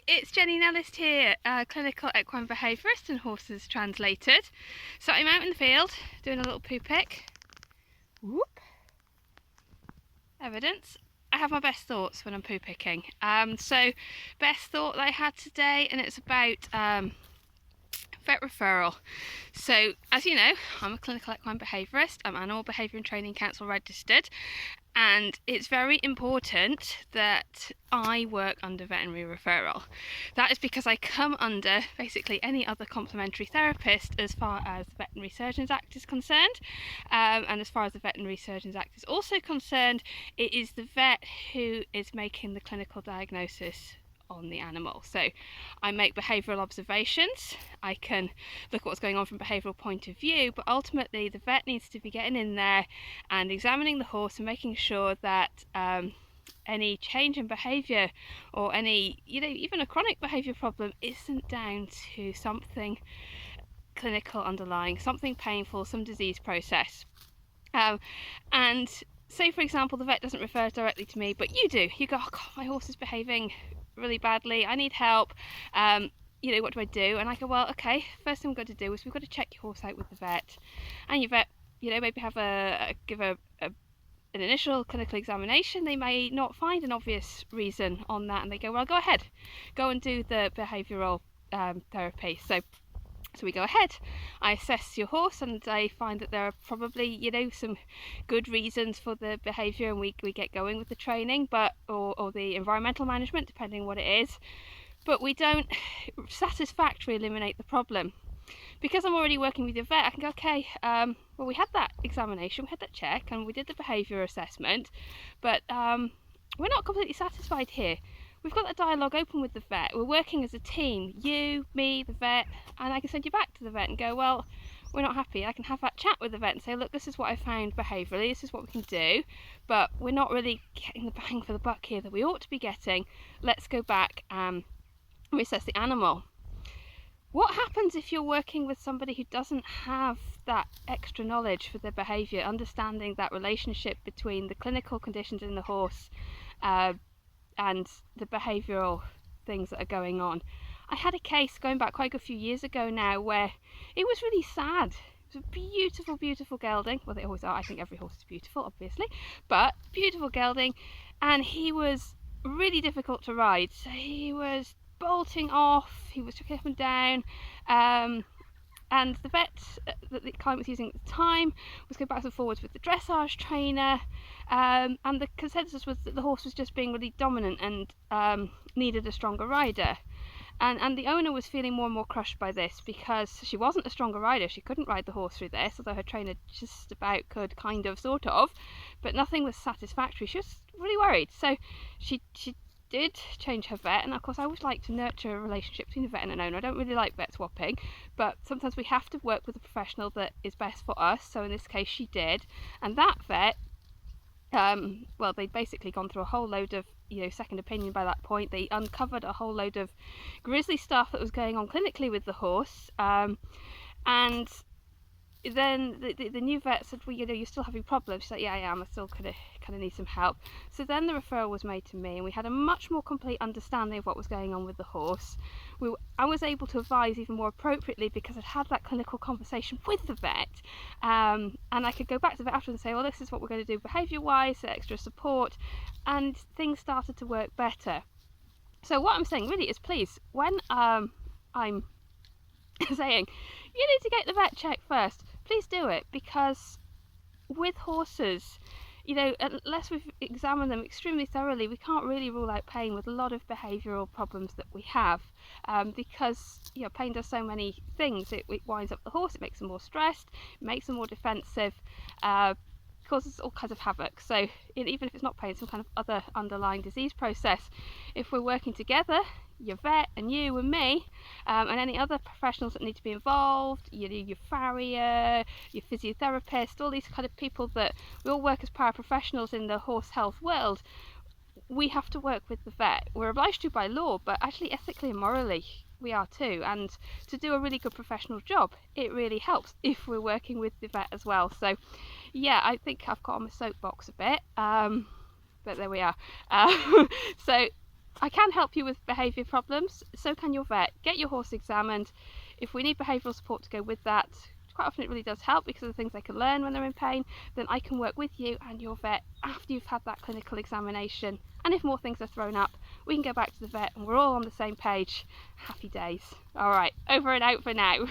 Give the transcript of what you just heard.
it's Jenni Nellist here, clinical equine behaviourist and horses translated. So I'm out in the field doing a little poo pick. Whoop. Evidence. I have my best thoughts when I'm poo picking. So best thought that I had today, and it's about vet referral. So as you know, I'm a clinical equine behaviourist. I'm Animal Behaviour and Training Council registered, and it's very important that I work under veterinary referral. That is because I come under basically any other complementary therapist as far as the Veterinary Surgeons Act is concerned, and as far as the Veterinary Surgeons Act is also concerned, it is the vet who is making the clinical diagnosis on the animal. So I make behavioural observations, I can look at what's going on from a behavioural point of view, but ultimately the vet needs to be getting in there and examining the horse and making sure that any change in behaviour or any, even a chronic behaviour problem isn't down to something clinical underlying, something painful, some disease process. And say for example the vet doesn't refer directly to me, but you do. You go, oh God, my horse is behaving really badly, I need help, what do I do? And I go, well, okay, first thing we've got to do is we've got to check your horse out with the vet, and your vet, maybe have give an initial clinical examination. They may not find an obvious reason on that, and they go, well, go ahead, go and do the behavioural therapy. So we go ahead, I assess your horse, and I find that there are probably, some good reasons for the behaviour, and we get going with the training, but or the environmental management, depending what it is. But we don't satisfactorily eliminate the problem. Because I'm already working with your vet, I can go, okay, well, we had that examination, we had that check, and we did the behaviour assessment, but we're not completely satisfied here. We've got that dialogue open with the vet. We're working as a team, you, me, the vet, and I can send you back to the vet and go, well, we're not happy. I can have that chat with the vet and say, look, this is what I found behaviourally, this is what we can do, but we're not really getting the bang for the buck here that we ought to be getting. Let's go back and reassess the animal. What happens if you're working with somebody who doesn't have that extra knowledge for their behaviour, understanding that relationship between the clinical conditions in the horse and the behavioural things that are going on? I had a case going back quite a few years ago now where it was really sad. It was a beautiful, beautiful gelding. Well, they always are. I think every horse is beautiful, obviously, but beautiful gelding, and he was really difficult to ride. So he was bolting off, he was chucking up and down, and the vet that the client was using at the time was going backwards and forwards with the dressage trainer, and the consensus was that the horse was just being really dominant and needed a stronger rider. And the owner was feeling more and more crushed by this, because she wasn't a stronger rider. She couldn't ride the horse through this, although her trainer just about could, kind of, sort of, but nothing was satisfactory. She was really worried, so she did change her vet. And of course I always like to nurture a relationship between a vet and an owner. I don't really like vet swapping, but sometimes we have to work with a professional that is best for us. So in this case she did, and that vet, well, they'd basically gone through a whole load of second opinion by that point. They uncovered a whole load of grisly stuff that was going on clinically with the horse, and then the new vet said, well, you're still having problems. She's like, yeah, I am. I still kind of need some help. So then the referral was made to me, and we had a much more complete understanding of what was going on with the horse. I was able to advise even more appropriately because I'd had that clinical conversation with the vet, and I could go back to the vet after and say, well, this is what we're going to do behaviour wise, extra support, and things started to work better. So what I'm saying really is, please, when I'm saying you need to get the vet check first, please do it, because with horses, unless we've examined them extremely thoroughly, we can't really rule out pain with a lot of behavioural problems that we have, because pain does so many things. It winds up the horse, it makes them more stressed, it makes them more defensive, causes all kinds of havoc. So even if it's not pain, some kind of other underlying disease process, if we're working together, your vet and you and me, and any other professionals that need to be involved, your farrier, your physiotherapist, all these kind of people that we all work as paraprofessionals in the horse health world, we have to work with the vet. We're obliged to by law, but actually ethically and morally we are too, and to do a really good professional job, it really helps if we're working with the vet as well. So yeah, I think I've got on my soapbox a bit, but there we are. So I can help you with behaviour problems, so can your vet. Get your horse examined. If we need behavioural support to go with that, quite often it really does help because of the things they can learn when they're in pain, then I can work with you and your vet after you've had that clinical examination. And if more things are thrown up, we can go back to the vet and we're all on the same page. Happy days. All right, over and out for now.